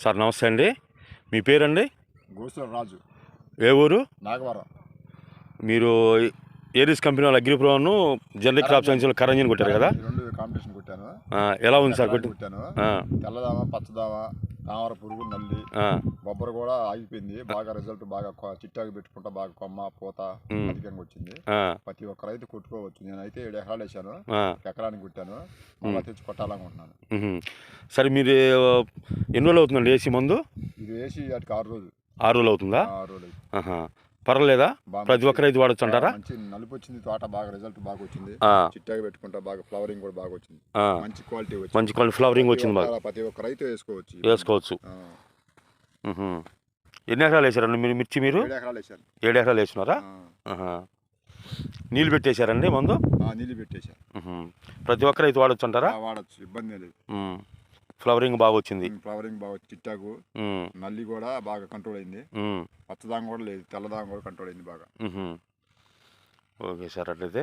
Sir నమస్తే అండి. మీ పేరండి? గోసూరు రాజు. ఏ ఊరు? నాగవరం. మీరు ఏరిస్ కంపెనీ వాళ్ళ అగ్రి ప్రోను జనరిక్ క్రాప్ సైన్స్లో కరంజీని కొట్టారు కదా? రెండు కాంపిటీషన్ కొట్టాను. ఎలా ఉంది సార్ కొట్టాను? తెల్లదామ, పచ్చదామ, తామర పురుగు, నల్లి, బొబ్బరు కూడా ఆగిపోయింది. బాగా రిజల్ట్ బాగా చిట్టాకి పెట్టుకుంటా బాగా కొమ్మ పూత అధికంగా వచ్చింది. ప్రతి ఒక్క రైతు కొట్టుకోవచ్చు. నేనైతే 7 ఎకరాలు వేసాను, ఎకరానికి కొట్టాను. మళ్ళీ తెచ్చి కొట్టాలనుకుంటున్నాను. సరే మీరు ఎన్ని రోజులు అవుతుందండి వేసి మందు? ఇది వేసి వాటికి 6 రోజులు. 6 రోజులు అవుతుందా? 6 రోజులు. పర్వాలేదా? ప్రతి ఒక్క రైతు వాడచ్చు అంటారా? మంచి నలుపు వచ్చింది, తోట బాగా రిజల్ట్ బాగా వచ్చింది. చిట్టాగా పెట్టుకుంటా బాగా ఫ్లవరింగ్ కూడా బాగా వచ్చింది. మంచి క్వాలిటీ వచ్చింది. మంచి క్వాలిటీ ఫ్లవరింగ్ వచ్చింది బాగా. ప్రతి ఒక్క రైతు వేసుకోవచ్చు. ఎన్ని ఎకరాలు వేసారండి మీరు మిర్చి? మీరు 7 ఎకరాలు వేసారు. 7 ఎకరాలు వేసినారా? నీళ్ళు పెట్టేశారండి మందు? నీళ్ళు పెట్టేశారు. ప్రతి ఒక్క రైతు వాడచ్చు అంటారా? వాడచ్చు, ఇబ్బంది లేదు. ఫ్లవరింగ్ బాగా వచ్చింది. ఫ్లవరింగ్ బాగా చిట్టాకు, నల్లి కూడా బాగా కంట్రోల్ అయింది. పచ్చదాంగ కూడా లేదు, తెల్లదాంగ కూడా కంట్రోల్ అయింది బాగా. ఓకే సార్, అట్లయితే